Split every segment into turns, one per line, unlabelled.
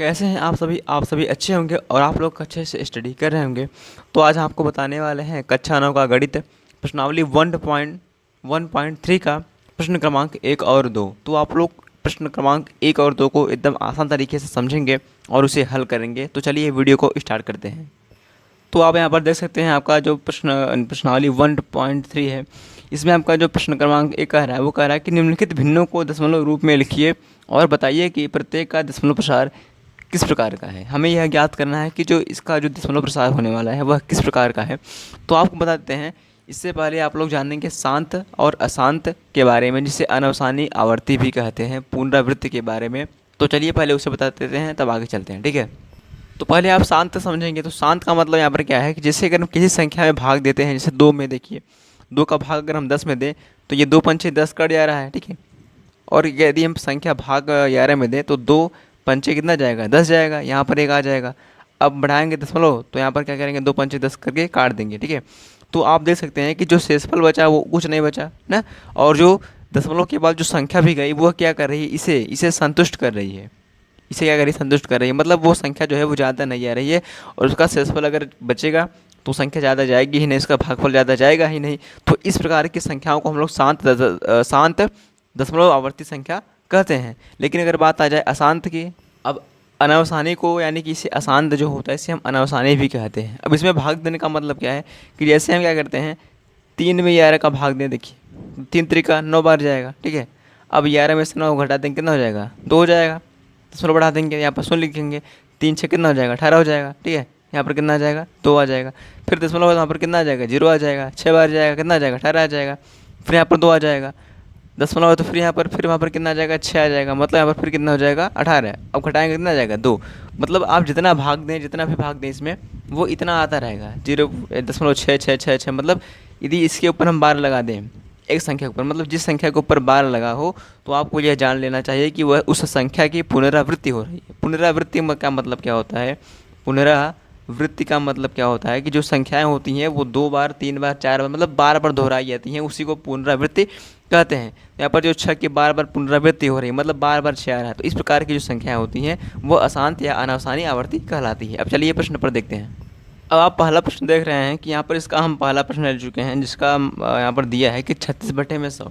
कैसे हैं आप सभी अच्छे होंगे और आप लोग अच्छे से स्टडी कर रहे होंगे। तो आज हम आपको बताने वाले हैं कक्षा 9 का गणित प्रश्नावली 1.1.3 का प्रश्न क्रमांक 1 और 2। तो आप लोग प्रश्न क्रमांक 1 और 2 को एकदम आसान तरीके से समझेंगे और उसे हल करेंगे। तो चलिए वीडियो को स्टार्ट करते हैं। तो आप यहाँ पर देख सकते हैं आपका जो प्रश्नावली 1.3 है, इसमें आपका जो प्रश्न क्रमांक 1 कह रहा है वो कह रहा है कि निम्नलिखित भिन्नों को दशमलव रूप में लिखिए और बताइए कि प्रत्येक का दशमलव प्रसार किस प्रकार का है। हमें यह ज्ञात करना है कि जो इसका जो दशमलव प्रसार होने वाला है वह किस प्रकार का है। तो आपको बता देते हैं, इससे पहले आप लोग जानेंगे शांत और अशांत के बारे में, जिसे अनावसानी आवर्ती भी कहते हैं, पुनरावृत्ति के बारे में। तो चलिए पहले उसे बता देते हैं, तब आगे चलते हैं, ठीक है। तो पहले आप शांत समझेंगे। तो शांत का मतलब यहाँ पर क्या है कि जैसे अगर हम किसी संख्या में भाग देते हैं, जैसे 2 में, देखिए 2 का भाग अगर हम 10 में दें तो ये 2 पंचे 10 कट जा रहा है, ठीक है। और यदि हम संख्या भाग 11 में दें तो 2 पंचे कितना जाएगा, 10 जाएगा। यहाँ पर 1 आ जाएगा। अब बढ़ाएंगे दशमलव तो यहाँ पर क्या करेंगे, 2 पंचे 10 करके काट देंगे, ठीक है। तो आप देख सकते हैं कि जो शेषफल बचा वो कुछ नहीं बचा ना, और जो दशमलव के बाद जो संख्या भी गई वो क्या कर रही है, इसे संतुष्ट कर रही है। इसे क्या कर रही है, संतुष्ट कर रही है। मतलब वो संख्या जो है वो ज़्यादा नहीं आ रही है, और उसका शेषफल अगर बचेगा तो संख्या ज़्यादा जाएगी ही नहीं, उसका भागफल ज़्यादा जाएगा ही नहीं। तो इस प्रकार की संख्याओं को हम लोग शांत दशमलव आवर्ती संख्या कहते हैं। लेकिन अगर बात आ जाए अशांत की, अब अनावसानी को, यानी कि इसे अशांत जो होता है इसे हम अनावसानी भी कहते हैं। अब इसमें भाग देने का मतलब क्या है कि जैसे हम क्या करते हैं, 3 में 11 का भाग दें, देखिए 3 त्रिका 9 बार जाएगा, ठीक है। अब 11 में से 9 घटा देंगे, कितना हो जाएगा, 2 हो जाएगा। दशमलव बढ़ा देंगे, यहाँ पर 0 लिखेंगे, 3 6 कितना हो जाएगा, 18 हो जाएगा, ठीक है। यहाँ पर कितना आ जाएगा, 2 आ जाएगा। फिर दशमलव यहाँ पर कितना आ जाएगा, 0 आ जाएगा। 6 बार जाएगा, कितना आ जाएगा, 18 आ जाएगा। फिर यहाँ पर 2 आ जाएगा दशमलव है, तो फिर वहाँ पर कितना आ जाएगा, 6 आ जाएगा। मतलब यहाँ पर फिर कितना हो जाएगा, 18। अब घटाएंगे कितना आ जाएगा, 2। मतलब आप जितना भाग दें, जितना भी भाग दें इसमें, वो इतना आता रहेगा, 0.66666। मतलब यदि इसके ऊपर हम 12 लगा दें एक संख्या के ऊपर, मतलब जिस संख्या के ऊपर 12 लगा हो, तो आपको यह जान लेना चाहिए कि वह उस संख्या की पुनरावृत्ति हो रही है। पुनरावृत्ति का मतलब क्या होता है, पुनरावृत्ति का मतलब क्या होता है कि जो संख्याएं होती हैं वो 2 बार 3 बार 4 बार, मतलब बार बार दोहराई जाती हैं, उसी को पुनरावृत्ति कहते हैं। यहाँ पर जो 6 की बार बार पुनरावृत्ति हो रही है, मतलब बार बार 6 आ रहा है, तो इस प्रकार की जो संख्याएं होती हैं वो अशांत या अनावसानी आवर्ती कहलाती है। अब चलिए प्रश्न पर देखते हैं। अब आप पहला प्रश्न देख रहे हैं कि यहाँ पर इसका हम पहला प्रश्न ले चुके हैं, जिसका यहाँ पर दिया है कि 36/100।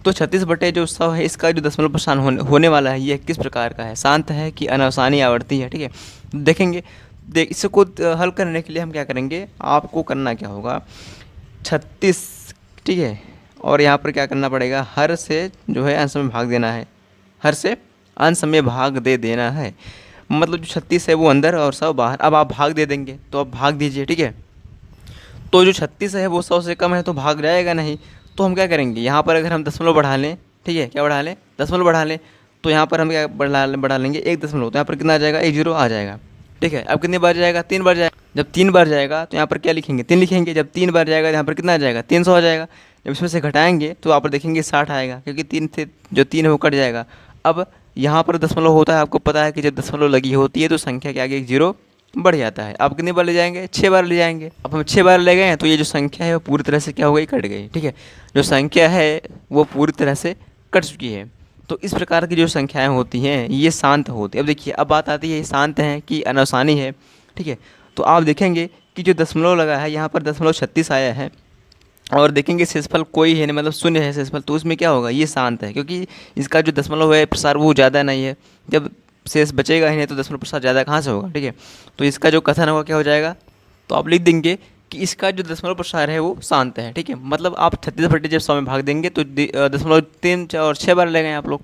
तो 36 जो 100 है, इसका जो दशमलव प्रसार होने वाला है ये किस प्रकार का है, शांत है कि अनावसानी आवर्ती है, ठीक है। देखेंगे, इसको हल करने के लिए हम क्या करेंगे, आपको करना क्या होगा, 36, ठीक है। और यहाँ पर क्या करना पड़ेगा, हर से जो है अंश में भाग देना है, हर से अंश में भाग दे देना है। मतलब जो 36 है वो अंदर और 100 बाहर। अब आप भाग दे देंगे तो आप भाग दीजिए, ठीक है। तो जो 36 है वो 100 से कम है तो भाग जाएगा नहीं। तो हम क्या करेंगे, यहाँ पर अगर हम दशमलव बढ़ा लें, ठीक है, क्या बढ़ा लें, दशमलव बढ़ा लें, तो यहाँ पर हम क्या बढ़ा लेंगे 1 दशमलव, तो यहाँ पर कितना आ जाएगा, 1 0 आ जाएगा, ठीक है। अब कितनी बार जाएगा, 3 बार जाएगा। जब 3 बार जाएगा तो यहाँ पर क्या लिखेंगे, 3 लिखेंगे। जब 3 बार जाएगा तो यहाँ पर कितना आ जाएगा, 300 आ जाएगा। जब इसमें से घटाएंगे तो आप देखेंगे 60 आएगा, क्योंकि 3 से जो 3 है वो कट जाएगा। अब यहाँ पर दशमलव होता है, आपको पता है कि जब दशमलव लगी होती है तो संख्या के आगे 1 0 बढ़ जाता है। आप कितनी बार ले जाएंगे, 6 बार ले जाएंगे। अब हम 6 बार ले गए हैं तो ये जो संख्या है वो पूरी तरह से क्या हो गई, कट गई, ठीक है। जो संख्या है वो पूरी तरह से कट चुकी है। तो इस प्रकार की जो संख्याएं होती हैं ये शांत होती है। अब देखिए, अब बात आती है ये शांत है कि अनावसानी है, ठीक है। तो आप देखेंगे कि जो दशमलव लगा है यहाँ पर दशमलव 36 आया है, और देखेंगे शेषफल कोई है नहीं, मतलब शून्य है शेषफल, तो उसमें क्या होगा, ये शांत है, क्योंकि इसका जो दशमलव है प्रसार वो ज़्यादा नहीं है। जब शेष बचेगा ही नहीं तो दशमलव प्रसार ज़्यादा कहाँ से होगा, ठीक है। तो इसका जो कथन होगा क्या हो जाएगा, तो आप लिख देंगे कि इसका जो दशमलव प्रसार है वो शांत है, ठीक है। मतलब आप 36 जब 100 में भाग देंगे तो दशमलव 3 और 6 बार ले गए आप लोग।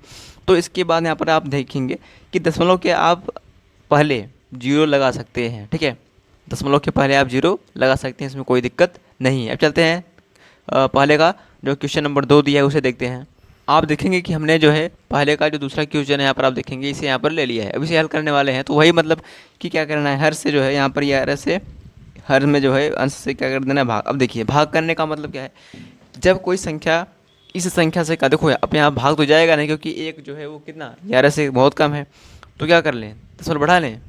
तो इसके बाद यहाँ पर आप देखेंगे कि दशमलव के आप पहले 0 लगा सकते हैं, ठीक है। दशमलव के पहले आप 0 लगा सकते हैं, इसमें कोई दिक्कत नहीं है। अब चलते हैं पहले का जो क्वेश्चन नंबर 2 दिया है उसे देखते हैं। आप देखेंगे कि हमने जो है पहले का जो दूसरा क्वेश्चन है यहाँ पर आप देखेंगे इसे यहाँ पर ले लिया है। अब इसे हल करने वाले हैं तो वही मतलब कि क्या करना है, हर से जो है यहाँ पर ये हर से, हर में जो है अंश से क्या कर देना है, भाग। अब देखिए भाग करने का मतलब क्या है, जब कोई संख्या इस संख्या से का, देखो अब यहाँ भाग तो जाएगा नहीं, क्योंकि एक जो है वो कितना 11 से बहुत कम है। तो क्या कर लें, दशमलव बढ़ा लें।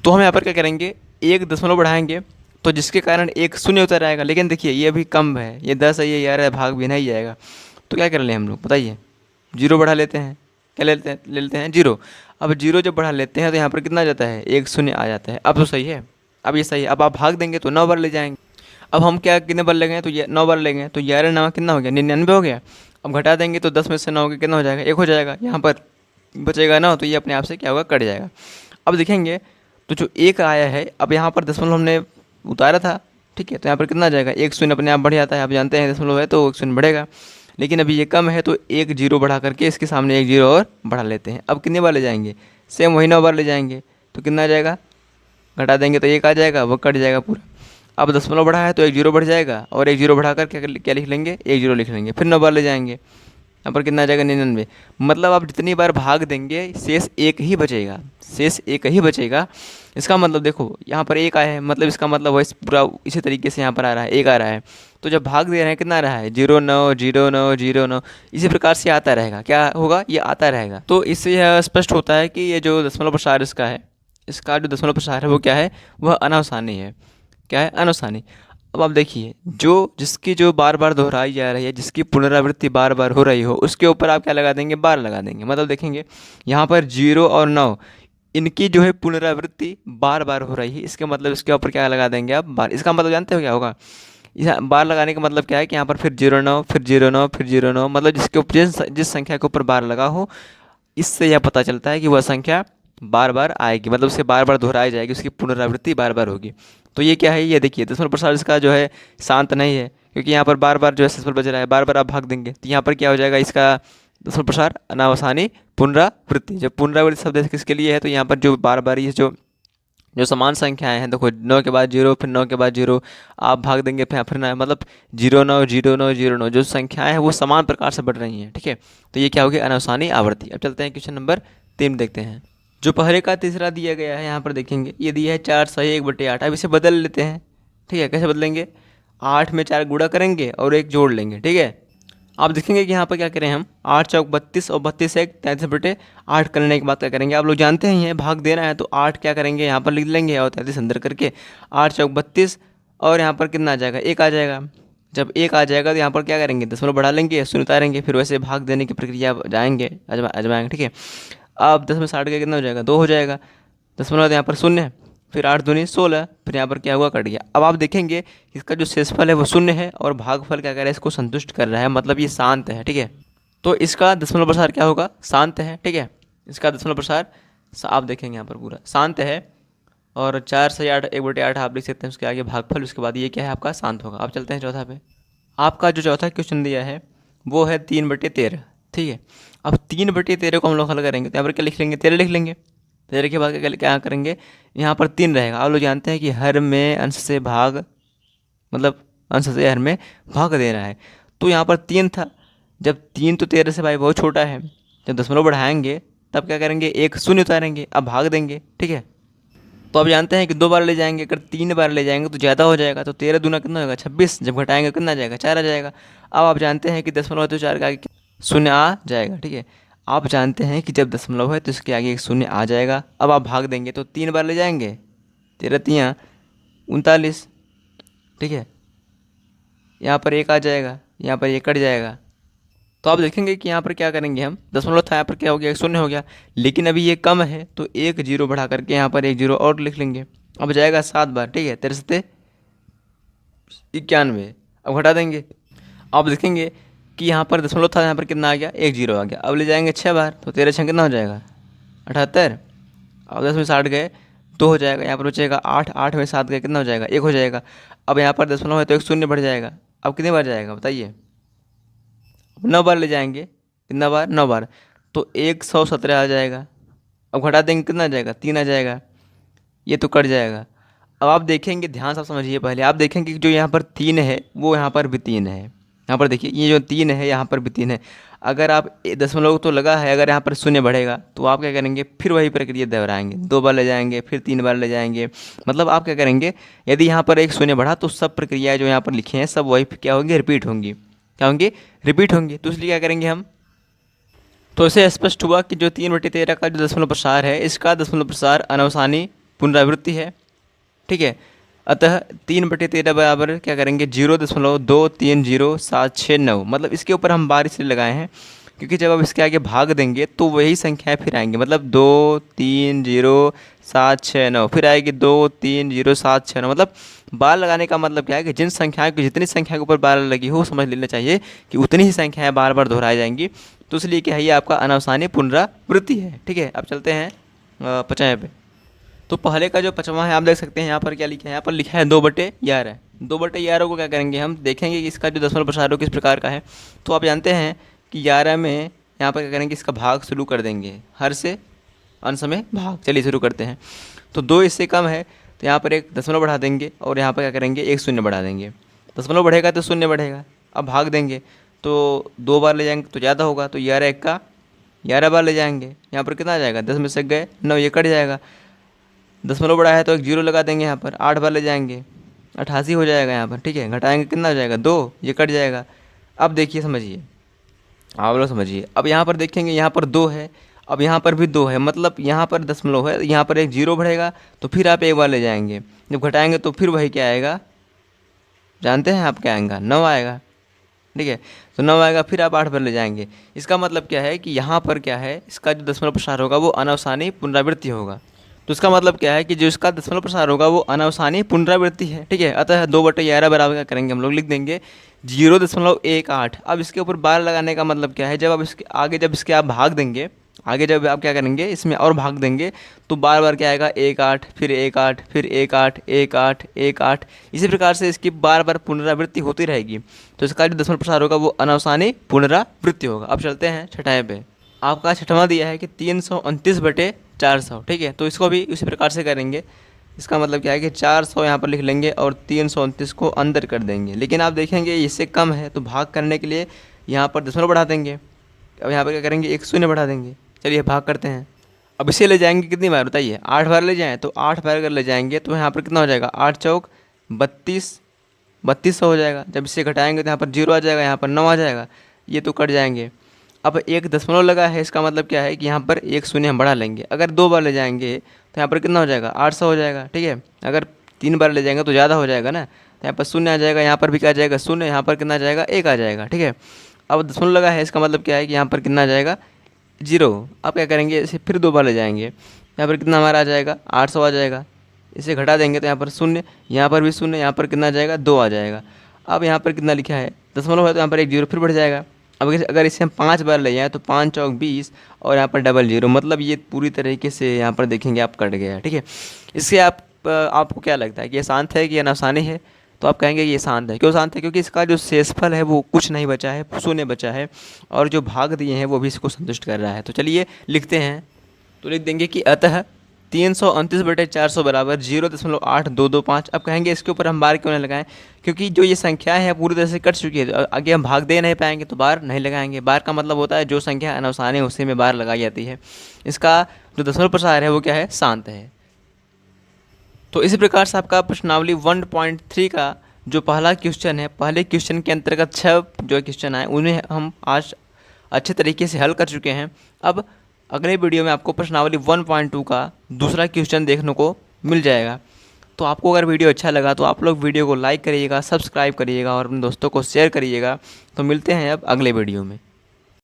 तो हम यहाँ पर क्या करेंगे, 1 दशमलव बढ़ाएंगे तो जिसके कारण 1 शून्य उतर आएगा। लेकिन देखिए ये भी कम है, ये 10 है, ये 11 है, भाग भी नहीं जाएगा। तो क्या कर लें हम लोग, बताइए, 0 बढ़ा लेते हैं, क्या ले लेते हैं 0। अब जीरो जब बढ़ा लेते हैं तो यहाँ पर कितना आ जाता है, एक शून्य आ जाता है। अब तो सही है, अब ये सही है। अब आप भाग देंगे तो 9 बार ले जाएंगे। अब हम क्या कितने बार लेंगे, तो ये 9 बार लेंगे, तो 11 9 कितना हो गया, 99 हो गया। अब घटा देंगे तो 10 में से 9 के कितना हो जाएगा, एक हो जाएगा। यहाँ पर बचेगा 9, तो ये अपने आप से क्या होगा, कट जाएगा। अब देखेंगे तो जो एक आया है, अब यहाँ पर दशमलव हमने उतारा था, ठीक है, तो यहाँ पर कितना आ जाएगा, एक शून्य अपने आप बढ़ जाता है। आप जानते हैं दशमलव है तो एक शून्य बढ़ेगा, लेकिन अभी ये कम है तो एक जीरो बढ़ा करके इसके सामने एक जीरो और बढ़ा लेते हैं। अब कितने बार ले जाएंगे, सेम वही 9 बार ले जाएंगे, तो कितना आ जाएगा, घटा देंगे तो एक आ जाएगा, वो कट जाएगा पूरा। अब दशमलव बढ़ा है तो एक जीरो बढ़ जाएगा, और एक जीरो बढ़ा कर क्या लिख लेंगे, एक जीरो लिख लेंगे, फिर 9 बार ले जाएंगे। यहाँ पर कितना आ जाएगा, 99। मतलब आप जितनी बार भाग देंगे शेष एक ही बचेगा, शेष एक ही बचेगा। इसका मतलब देखो यहाँ पर एक आया है, मतलब इसका मतलब वही पूरा इसी तरीके से यहाँ पर आ रहा है, एक आ रहा है। तो जब भाग दे रहे हैं कितना आ रहा है, 0 9 0 9 0 9, इसी प्रकार से आता रहेगा। क्या होगा, ये आता रहेगा। तो इससे यह स्पष्ट होता है कि ये जो दशमलव प्रसार इसका है, इसका जो दशमलव प्रसार है वो क्या है, वह अनावसानी है। क्या है, अनावसानी। अब आप देखिए जिसकी जो बार बार दोहराई जा रही है, जिसकी पुनरावृत्ति बार बार हो रही हो, उसके ऊपर आप क्या लगा देंगे, बार लगा देंगे। मतलब देखेंगे यहाँ पर 0 और 9 इनकी जो है पुनरावृत्ति बार बार हो रही है, इसके मतलब इसके ऊपर क्या लगा देंगे आप, बार। इसका मतलब जानते हो क्या होगा, बार लगाने का मतलब क्या है कि यहाँ पर फिर 0 9 फिर 0 9 फिर 0 9, मतलब जिसके ऊपर जिस संख्या के ऊपर बार लगा हो, इससे यह पता चलता है कि वह संख्या बार बार आएगी, मतलब उसे बार बार दोहराई जाएगी, उसकी पुनरावृत्ति बार बार होगी। तो ये क्या है, ये देखिए दशमलव प्रसार इसका जो है शांत नहीं है, क्योंकि यहाँ पर बार बार जो है दशमलव बज रहा है, बार बार आप भाग देंगे तो यहाँ पर क्या हो जाएगा, इसका दशमलव प्रसार अनावसानी पुनरावृत्ति। जब पुनरावृत्ति शब्द किसके लिए है, तो यहाँ पर जो बार बार ये जो जो समान संख्याएं हैं, देखो 9 के बाद 0 फिर 9 के बाद 0, आप भाग देंगे फिर 9, मतलब 0 9 0 9 0 9, जो संख्याएं हैं वो समान प्रकार से बढ़ रही हैं, ठीक है। तो ये क्या होगी, अनावसानी आवर्ती। अब चलते हैं क्वेश्चन नंबर 3 देखते हैं। जो पहले का तीसरा दिया गया है, यहाँ पर देखेंगे ये दिया है 4 सही 1/8। अब इसे बदल लेते हैं, ठीक है। कैसे बदलेंगे, 8 में 4 गुणा करेंगे और 1 जोड़ लेंगे, ठीक है। आप देखेंगे कि यहाँ पर क्या करें हम, 8 चौक 32 और 32 एक 33/8 करने के बाद क्या करेंगे, आप लोग जानते ही हैं भाग देना है तो 8 क्या करेंगे, यहाँ पर लिख लेंगे और 33 अंदर करके 8 चौक 32, और यहाँ पर कितना आ जाएगा, एक आ जाएगा। जब एक आ जाएगा तो यहाँ पर क्या करेंगे, दशमलव बढ़ा लेंगे, शून्य उतारेंगे, फिर वैसे भाग देने की प्रक्रिया जाएंगे, आजमाएंगे, ठीक है। अब 10 में 60 का कितना हो जाएगा, 2 हो जाएगा। दशमलव यहाँ पर शून्य, फिर 8 दूनी 16, फिर यहाँ पर क्या हुआ, कट गया। अब आप देखेंगे इसका जो शेषफल है वो शून्य है, और भागफल क्या कर रहा है, इसको संतुष्ट कर रहा है, मतलब ये शांत है, ठीक है। तो इसका दशमलव प्रसार क्या होगा, शांत है, ठीक है। इसका दशमलव प्रसार आप देखेंगे यहाँ पर पूरा शांत है, और 4 से 8 1/8 आप लिख सकते हैं, उसके आगे भागफल, उसके बाद ये क्या है आपका, शांत होगा। अब चलते हैं चौथा पे। आपका जो चौथा क्वेश्चन दिया है वो है 3/13, ठीक है। अब 3/13 को हम लोग हल करेंगे तो यहाँ पर क्या लिख लेंगे, 13 लिख लेंगे। 13 के बाद क्या करेंगे, यहाँ पर 3 रहेगा। आप लोग जानते हैं कि हर में अंश से भाग, मतलब अंश से हर में भाग देना है, तो यहाँ पर 3 था। जब 3 तो 13 से भाई बहुत छोटा है, जब दशमलव बढ़ाएंगे तब क्या करेंगे, एक शून्य उतारेंगे, अब भाग देंगे, ठीक है। तो आप जानते हैं कि 2 बार ले जाएंगे, अगर 3 बार ले जाएंगे तो ज़्यादा हो जाएगा, तो 13 दूना कितना होगा, 26। जब घटाएंगे कितना आ जाएगा, 4 आ जाएगा। अब आप जानते हैं कि दशमलव तो 4 का आगे शून्य आ जाएगा, ठीक है। आप जानते हैं कि जब दशमलव है तो इसके आगे एक शून्य आ जाएगा। अब आप भाग देंगे तो 3 बार ले जाएंगे, 13 3 39, ठीक है। यहाँ पर एक आ जाएगा, यहाँ पर ये कट जाएगा। तो आप देखेंगे कि यहाँ पर क्या करेंगे हम, दशमलव था यहाँ पर क्या हो गया, एक शून्य हो गया, लेकिन अभी ये कम है तो एक जीरो बढ़ा करके यहाँ पर एक जीरो और लिख लेंगे। अब जाएगा 7 बार, ठीक है, 13 91। अब घटा देंगे, आप देखेंगे कि यहाँ पर दशमलव था, यहाँ पर कितना आ गया, एक जीरो आ गया। अब ले जाएंगे 6 बार, तो 13 6 कितना हो जाएगा, 78। अब 10 में 60 गए, 2 हो जाएगा। यहाँ पर बचेगा 8, 8 में 7 गए, कितना हो जाएगा, 1 हो जाएगा। अब यहाँ पर दशमलव है तो एक शून्य बढ़ जाएगा। अब कितने बार जाएगा बताइए, 9 बार ले जाएंगे, कितना बार, 9 बार, तो 117 आ जाएगा। अब घटा देंगे कितना आ जाएगा, 3 आ जाएगा, ये तो कट जाएगा। अब आप देखेंगे, ध्यान से आप समझिए, पहले आप देखेंगे कि जो यहाँ पर 3 है वो यहाँ पर भी 3 है। यहाँ पर देखिए ये जो 3 है यहाँ पर भी 3 है। अगर आप दशमलव तो लगा है, अगर यहाँ पर शून्य बढ़ेगा तो आप क्या करेंगे, फिर वही प्रक्रिया दोहराएंगे, 2 बार ले जाएंगे, फिर 3 बार ले जाएंगे। मतलब आप क्या करेंगे, यदि यहाँ पर एक शून्य बढ़ा तो सब प्रक्रियाएँ जो यहाँ पर लिखी हैं सब वही क्या होंगी, रिपीट होंगी, क्या होंगी, रिपीट होंगी। तो इसलिए क्या करेंगे हम, तो इसे स्पष्ट हुआ कि जो 3/13 का जो दशमलव प्रसार है, इसका दशमलव प्रसार अनावसानी पुनरावृत्ति है, ठीक है। अतः 3/13 बराबर क्या करेंगे, 0.230769, मतलब इसके ऊपर हम बार इसलिए लगाए हैं क्योंकि जब आप इसके आगे भाग देंगे तो वही संख्याएं फिर आएंगी, मतलब 2 3 0 7 6 9 फिर आएगी 2 3 0 7 6 9। मतलब बार लगाने का मतलब क्या है कि जिन संख्याओं की जितनी संख्या के ऊपर बार लगी हो समझ लेना चाहिए कि उतनी ही संख्याएं बार बार दोहराई जाएंगी। तो इसलिए क्या है, ये आपका अनावसानी पुनरावृत्ति है। ठीक है, अब चलते हैं 50वें पे। तो पहले का जो 55 है आप देख सकते हैं यहाँ पर क्या लिखा है, यहाँ पर लिखा है 2/11। 2/11 को क्या करेंगे, हम देखेंगे कि इसका जो दशमलव प्रसार हो किस प्रकार का है। तो आप जानते हैं कि 11 में यहाँ पर क्या करेंगे, इसका भाग शुरू कर देंगे, हर से अंश में भाग। चलिए शुरू करते हैं। तो 2 इससे कम है तो यहाँ पर एक दशमलव बढ़ा देंगे और यहाँ पर क्या करेंगे, एक शून्य बढ़ा देंगे। दशमलव बढ़ेगा तो शून्य बढ़ेगा। अब भाग देंगे तो 2 बार ले जाएंगे तो ज़्यादा होगा, तो 11 1 का 11 बार ले जाएंगे। यहाँ पर कितना आ जाएगा, 10 में से गए 9, ये कट जाएगा। दशमलव बड़ा है तो एक जीरो लगा देंगे, यहाँ पर 8 बार ले जाएंगे 88 हो जाएगा यहाँ पर। ठीक है, घटाएंगे कितना हो जाएगा, 2, ये कट जाएगा। अब देखिए समझिए, आप लोग समझिए। अब यहाँ पर देखेंगे, यहाँ पर 2 है, अब यहाँ पर भी 2 है, मतलब यहाँ पर दशमलव है, यहाँ पर एक जीरो बढ़ेगा तो फिर आप एक बार ले जाएंगे। जब घटाएंगे तो फिर वही क्या आएगा, जानते हैं आप क्या आएगा, 9 आएगा। ठीक है, तो 9 आएगा, फिर आप 8 बार ले जाएंगे। इसका मतलब क्या है कि यहाँ पर क्या है, इसका जो दशमलव प्रसार होगा वो अनावसानी पुनरावृत्ति होगा। तो इसका मतलब क्या है कि जो इसका दशमलव प्रसार होगा वो अनावसानी पुनरावृत्ति है। ठीक है, अतः 2/11 बराबर क्या करेंगे, हम लोग लिख देंगे 0.18। अब इसके ऊपर बार लगाने का मतलब क्या है, जब आप इसके आगे जब इसके आप भाग देंगे, आगे जब आप क्या करेंगे इसमें और भाग देंगे तो बार बार क्या आएगा, 1 8 फिर 1 8 फिर 1 8 1 8 1 8, इसी प्रकार से इसकी बार बार पुनरावृत्ति होती रहेगी। तो इसका जो दशमलव प्रसार होगा वो अनावसानी पुनरावृत्ति होगा। अब चलते हैं छठाएं पे। आपका छठवां दिया है कि 329/400। ठीक है, तो इसको भी उसी प्रकार से करेंगे। इसका मतलब क्या है कि 400 यहाँ पर लिख लेंगे और 329 को अंदर कर देंगे। लेकिन आप देखेंगे इससे कम है तो भाग करने के लिए यहाँ पर दशमलव बढ़ा देंगे। अब यहाँ पर क्या करेंगे, एक शून्य बढ़ा देंगे। चलिए भाग करते हैं। अब इसे ले जाएंगे कितनी बार बताइए, 8 बार ले जाएँ तो 8 बार अगर ले जाएंगे तो यहाँ पर कितना हो जाएगा, 8 चौक 32, 3200 हो जाएगा। जब इसे घटाएंगे तो यहाँ पर 0 आ जाएगा, यहाँ पर 9 आ जाएगा, ये तो कट जाएंगे। अब एक दशमलव लगा है, इसका मतलब क्या है कि यहाँ पर एक शून्य हम बढ़ा लेंगे। अगर 2 बार ले जाएंगे तो यहाँ पर कितना हो जाएगा, 800 हो जाएगा। ठीक है, अगर 3 बार ले जाएंगे तो ज़्यादा हो जाएगा ना, तो यहाँ पर शून्य आ जाएगा, यहाँ पर भी क्या आ जाएगा, शून्य, यहाँ पर कितना आ जाएगा, 1 आ जाएगा। ठीक है, अब दशमलव लगा है, इसका मतलब क्या है कि यहाँ पर कितना आ जाएगा, 0। अब क्या करेंगे, इसे फिर 2 बार ले जाएंगे, यहाँ पर कितना हमारा आ जाएगा, 800 आ जाएगा। इसे घटा देंगे तो यहाँ पर शून्य, यहाँ पर भी शून्य, यहाँ पर कितना आ जाएगा, 2 आ जाएगा। अब यहाँ पर कितना लिखा है, दशमलव है तो यहाँ पर एक जीरो फिर बढ़ जाएगा। अब अगर इसे हम 5 बार ले जाएँ तो 5 चौक 20 और यहाँ पर डबल जीरो, मतलब ये पूरी तरीके से यहाँ पर देखेंगे आप कट गया। ठीक है, इससे आपको क्या लगता है कि ये शांत है कि ये आसानी है? तो आप कहेंगे ये शांत है। क्यों शांत है? क्योंकि इसका जो शेषफल है वो कुछ नहीं बचा है, शून्य बचा है, और जो भाग दिए हैं वो भी इसको संतुष्ट कर रहा है। तो चलिए लिखते हैं। तो लिख देंगे कि अतः 329/400 बराबर 0.8225। अब कहेंगे इसके ऊपर हम बार क्यों नहीं लगाएं, क्योंकि जो ये संख्याएं हैं पूरी तरह से कट चुकी है, तो आगे हम भाग दे नहीं पाएंगे तो बार नहीं लगाएंगे। बार का मतलब होता है जो संख्या अनावसानी है उसी में बार लगाई जाती है। इसका जो दशमलव प्रसार है वो क्या है, शांत है। तो इसी प्रकार से आपका प्रश्नावली 1.3 का जो पहला क्वेश्चन है, पहले क्वेश्चन के अंतर्गत 6 जो क्वेश्चन आए उन्हें हम आज अच्छे तरीके से हल कर चुके हैं। अब अगले वीडियो में आपको प्रश्नावली 1.2 का दूसरा क्वेश्चन देखने को मिल जाएगा। तो आपको अगर वीडियो अच्छा लगा तो आप लोग वीडियो को लाइक करिएगा, सब्सक्राइब करिएगा और अपने दोस्तों को शेयर करिएगा। तो मिलते हैं अब अगले वीडियो में।